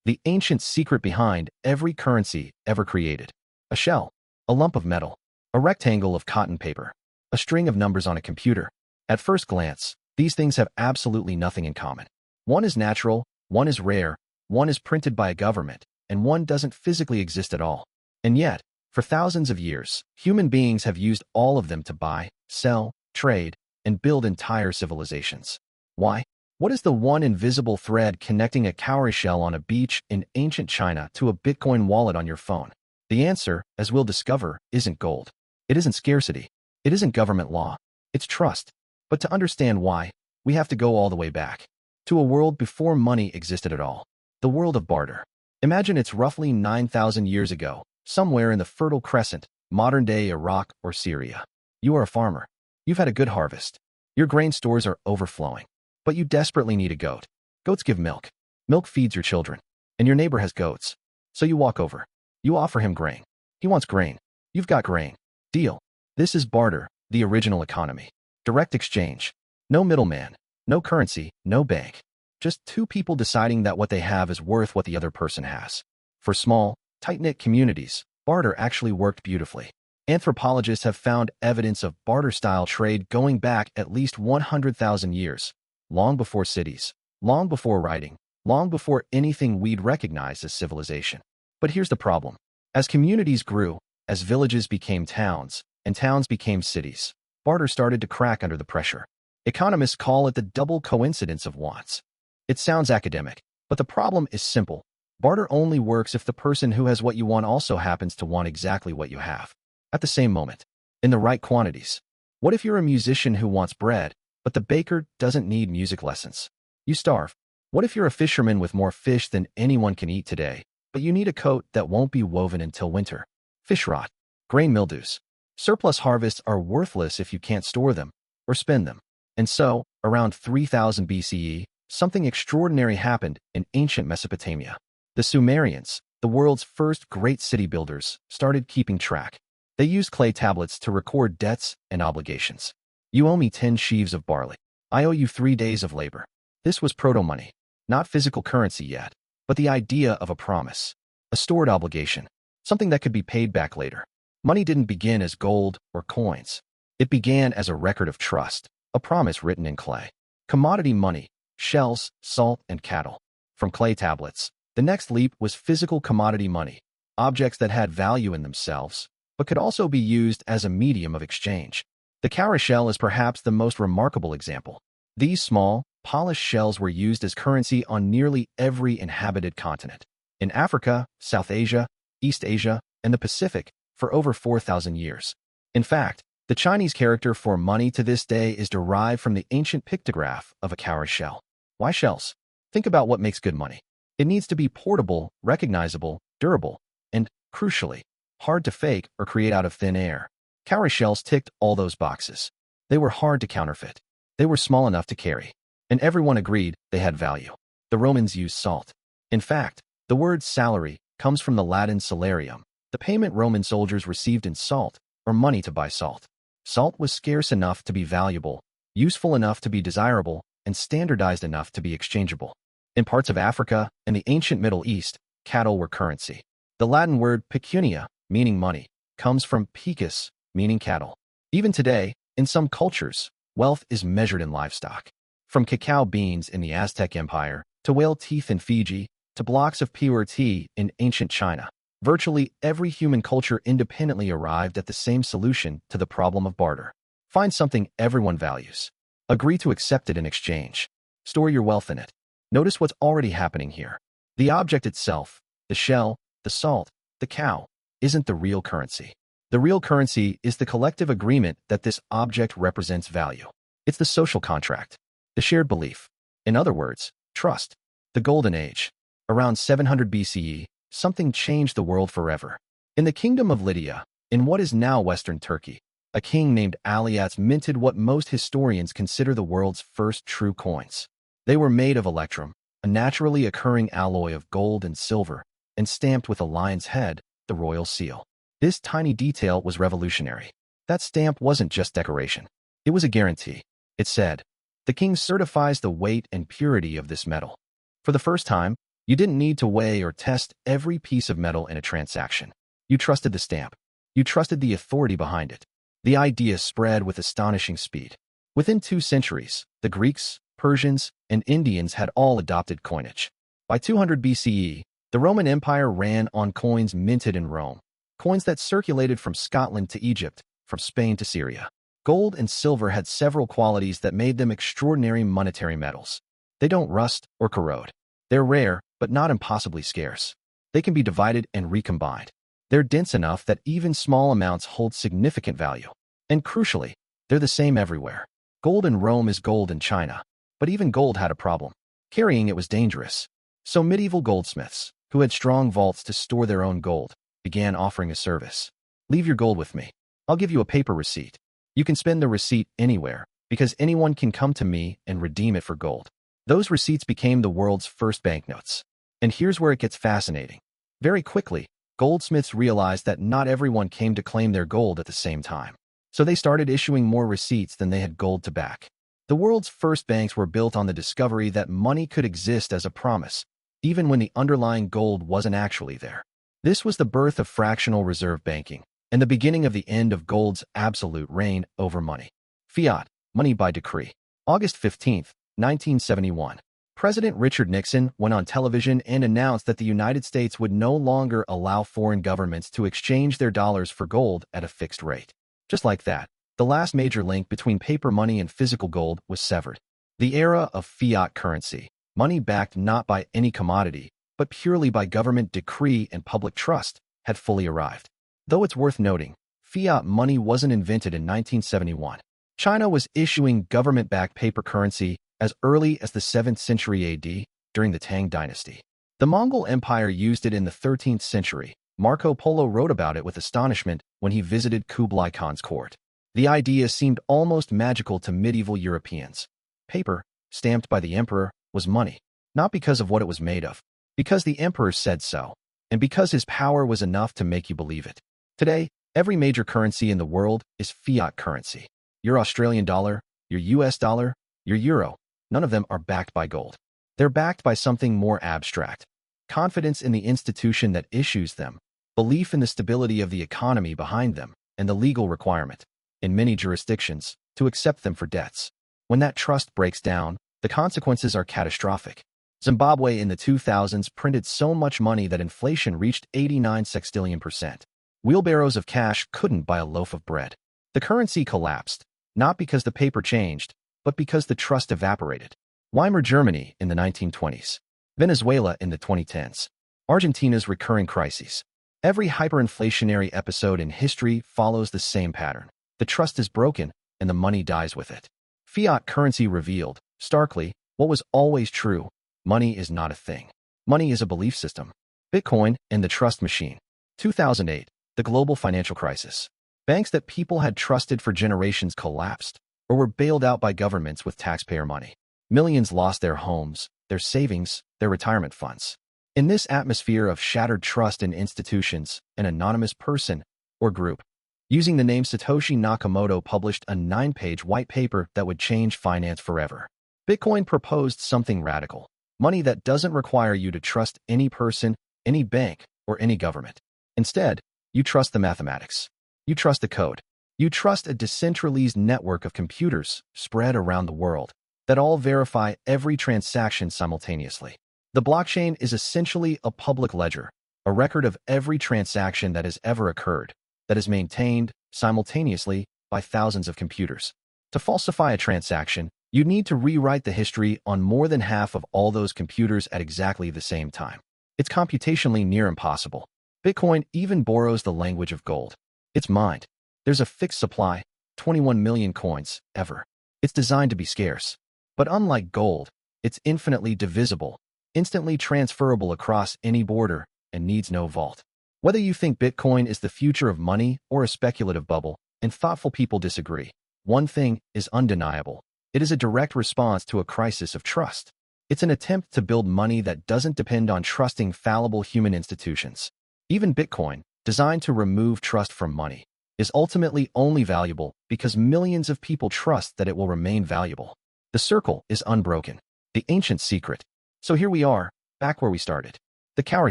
the ancient secret behind every currency ever created. A shell, a lump of metal, a rectangle of cotton paper, a string of numbers on a computer. At first glance, these things have absolutely nothing in common. One is natural, one is rare, one is printed by a government, and one doesn't physically exist at all. And yet, for thousands of years, human beings have used all of them to buy, sell, trade, and build entire civilizations. Why? What is the one invisible thread connecting a cowrie shell on a beach in ancient China to a Bitcoin wallet on your phone? The answer, as we'll discover, isn't gold. It isn't scarcity. It isn't government law. It's trust. But to understand why, we have to go all the way back to a world before money existed at all. The world of barter. Imagine it's roughly 9,000 years ago, somewhere in the Fertile Crescent, modern-day Iraq or Syria. You are a farmer. You've had a good harvest. Your grain stores are overflowing. But you desperately need a goat. Goats give milk. Milk feeds your children. And your neighbor has goats. So you walk over. You offer him grain. He wants grain. You've got grain. Deal. This is barter, the original economy. Direct exchange. No middleman. No currency. No bank. Just two people deciding that what they have is worth what the other person has. For small, tight-knit communities, barter actually worked beautifully. Anthropologists have found evidence of barter-style trade going back at least 100,000 years. Long before cities, long before writing, long before anything we'd recognize as civilization. But here's the problem. As communities grew, as villages became towns, and towns became cities, barter started to crack under the pressure. Economists call it the double coincidence of wants. It sounds academic, but the problem is simple. Barter only works if the person who has what you want also happens to want exactly what you have. At the same moment, in the right quantities. What if you're a musician who wants bread, but the baker doesn't need music lessons? You starve. What if you're a fisherman with more fish than anyone can eat today, but you need a coat that won't be woven until winter? Fish rot. Grain mildews. Surplus harvests are worthless if you can't store them or spend them. And so, around 3000 BCE, something extraordinary happened in ancient Mesopotamia. The Sumerians, the world's first great city builders, started keeping track. They used clay tablets to record debts and obligations. You owe me 10 sheaves of barley. I owe you 3 days of labor. This was proto-money, not physical currency yet, but the idea of a promise, a stored obligation, something that could be paid back later. Money didn't begin as gold or coins. It began as a record of trust, a promise written in clay. Commodity money, shells, salt, and cattle. From clay tablets, the next leap was physical commodity money, objects that had value in themselves, but could also be used as a medium of exchange. The cowrie shell is perhaps the most remarkable example. These small, polished shells were used as currency on nearly every inhabited continent. In Africa, South Asia, East Asia, and the Pacific for over 4,000 years. In fact, the Chinese character for money to this day is derived from the ancient pictograph of a cowrie shell. Why shells? Think about what makes good money. It needs to be portable, recognizable, durable, and, crucially, hard to fake or create out of thin air. Cowrie shells ticked all those boxes. They were hard to counterfeit. They were small enough to carry. And everyone agreed they had value. The Romans used salt. In fact, the word salary comes from the Latin salarium, the payment Roman soldiers received in salt, or money to buy salt. Salt was scarce enough to be valuable, useful enough to be desirable, and standardized enough to be exchangeable. In parts of Africa and the ancient Middle East, cattle were currency. The Latin word pecunia, meaning money, comes from pecus, meaning cattle. Even today, in some cultures, wealth is measured in livestock. From cacao beans in the Aztec Empire, to whale teeth in Fiji, to blocks of pure tea in ancient China, virtually every human culture independently arrived at the same solution to the problem of barter. Find something everyone values. Agree to accept it in exchange. Store your wealth in it. Notice what's already happening here. The object itself, the shell, the salt, the cow, isn't the real currency. The real currency is the collective agreement that this object represents value. It's the social contract, the shared belief. In other words, trust. The Golden Age. Around 700 BCE, something changed the world forever. In the kingdom of Lydia, in what is now Western Turkey, a king named Aliats minted what most historians consider the world's first true coins. They were made of electrum, a naturally occurring alloy of gold and silver, and stamped with a lion's head, the royal seal. This tiny detail was revolutionary. That stamp wasn't just decoration. It was a guarantee. It said, "The king certifies the weight and purity of this metal." For the first time, You didn't need to weigh or test every piece of metal in a transaction. You trusted the stamp. You trusted the authority behind it. The idea spread with astonishing speed. Within 2 centuries, the Greeks, Persians, and Indians had all adopted coinage. By 200 BCE, the Roman Empire ran on coins minted in Rome, coins that circulated from Scotland to Egypt, from Spain to Syria. Gold and silver had several qualities that made them extraordinary monetary metals. They don't rust or corrode. They're rare, but not impossibly scarce. They can be divided and recombined. They're dense enough that even small amounts hold significant value. And crucially, they're the same everywhere. Gold in Rome is gold in China. But even gold had a problem. Carrying it was dangerous. So medieval goldsmiths, who had strong vaults to store their own gold, began offering a service. Leave your gold with me. I'll give you a paper receipt. You can spend the receipt anywhere, because anyone can come to me and redeem it for gold. Those receipts became the world's first banknotes. And here's where it gets fascinating. Very quickly, goldsmiths realized that not everyone came to claim their gold at the same time. So they started issuing more receipts than they had gold to back. The world's first banks were built on the discovery that money could exist as a promise, even when the underlying gold wasn't actually there. This was the birth of fractional reserve banking, and the beginning of the end of gold's absolute reign over money. Fiat, money by decree. August 15, 1971. President Richard Nixon went on television and announced that the United States would no longer allow foreign governments to exchange their dollars for gold at a fixed rate. Just like that, the last major link between paper money and physical gold was severed. The era of fiat currency, money backed not by any commodity, but purely by government decree and public trust, had fully arrived. Though it's worth noting, fiat money wasn't invented in 1971. China was issuing government-backed paper currency as early as the 7th century AD, during the Tang dynasty. The Mongol Empire used it in the 13th century. Marco Polo wrote about it with astonishment when he visited Kublai Khan's court. The idea seemed almost magical to medieval Europeans. Paper, stamped by the emperor, was money, not because of what it was made of, because the emperor said so, and because his power was enough to make you believe it. Today, every major currency in the world is fiat currency. Your Australian dollar, your US dollar, your euro, none of them are backed by gold. They're backed by something more abstract. Confidence in the institution that issues them, belief in the stability of the economy behind them, and the legal requirement, in many jurisdictions, to accept them for debts. When that trust breaks down, the consequences are catastrophic. Zimbabwe in the 2000s printed so much money that inflation reached 89 sextillion%. Wheelbarrows of cash couldn't buy a loaf of bread. The currency collapsed, not because the paper changed, but because the trust evaporated. Weimar Germany in the 1920s. Venezuela in the 2010s. Argentina's recurring crises. Every hyperinflationary episode in history follows the same pattern. The trust is broken, and the money dies with it. Fiat currency revealed, starkly, what was always true. Money is not a thing. Money is a belief system. Bitcoin and the trust machine. 2008, the global financial crisis. Banks that people had trusted for generations collapsed, or were bailed out by governments with taxpayer money. Millions lost their homes, their savings, their retirement funds. In this atmosphere of shattered trust in institutions, an anonymous person, or group, using the name Satoshi Nakamoto, published a 9-page white paper that would change finance forever. Bitcoin proposed something radical. Money that doesn't require you to trust any person, any bank, or any government. Instead, you trust the mathematics. You trust the code. You trust a decentralized network of computers spread around the world that all verify every transaction simultaneously. The blockchain is essentially a public ledger, a record of every transaction that has ever occurred, that is maintained simultaneously by thousands of computers. To falsify a transaction, you'd need to rewrite the history on more than half of all those computers at exactly the same time. It's computationally near impossible. Bitcoin even borrows the language of gold. It's mined. There's a fixed supply, 21 million coins, ever. It's designed to be scarce. But unlike gold, it's infinitely divisible, instantly transferable across any border, and needs no vault. Whether you think Bitcoin is the future of money or a speculative bubble, and thoughtful people disagree, one thing is undeniable. It is a direct response to a crisis of trust. It's an attempt to build money that doesn't depend on trusting fallible human institutions. Even Bitcoin, designed to remove trust from money, is ultimately only valuable because millions of people trust that it will remain valuable. The circle is unbroken, the ancient secret. So here we are, Back where we started. The cowrie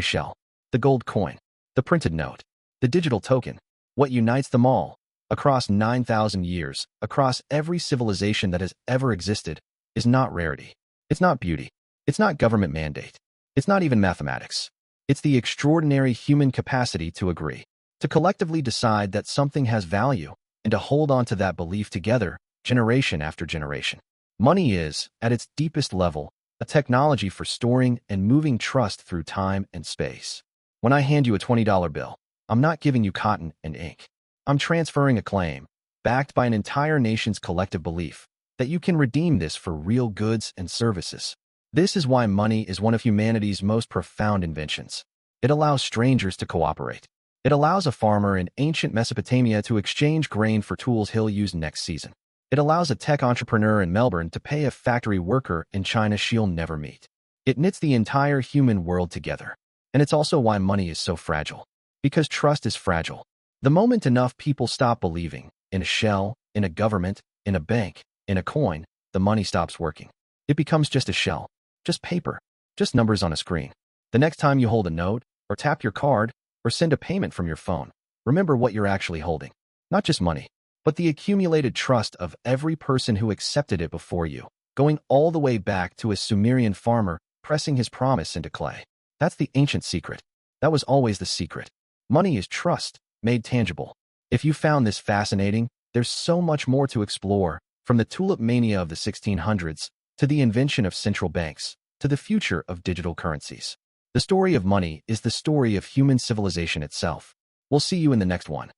shell, the gold coin, the printed note, the digital token. What unites them all, across 9,000 years, across every civilization that has ever existed, is not rarity. It's not beauty. It's not government mandate. It's not even mathematics. It's the extraordinary human capacity to agree, to collectively decide that something has value, and to hold on to that belief together, generation after generation. Money is, at its deepest level, a technology for storing and moving trust through time and space. When I hand you a $20 bill, I'm not giving you cotton and ink. I'm transferring a claim, backed by an entire nation's collective belief, that you can redeem this for real goods and services. This is why money is one of humanity's most profound inventions. It allows strangers to cooperate. It allows a farmer in ancient Mesopotamia to exchange grain for tools he'll use next season. It allows a tech entrepreneur in Melbourne to pay a factory worker in China she'll never meet. It knits the entire human world together. And it's also why money is so fragile. Because trust is fragile. The moment enough people stop believing in a shell, in a government, in a bank, in a coin, the money stops working. It becomes just a shell, just paper, just numbers on a screen. The next time you hold a note, or tap your card, or send a payment from your phone, remember what you're actually holding. Not just money, but the accumulated trust of every person who accepted it before you, going all the way back to a Sumerian farmer pressing his promise into clay. That's the ancient secret. That was always the secret. Money is trust, made tangible. If you found this fascinating, there's so much more to explore, from the tulip mania of the 1600s, to the invention of central banks, to the future of digital currencies. The story of money is the story of human civilization itself. We'll see you in the next one.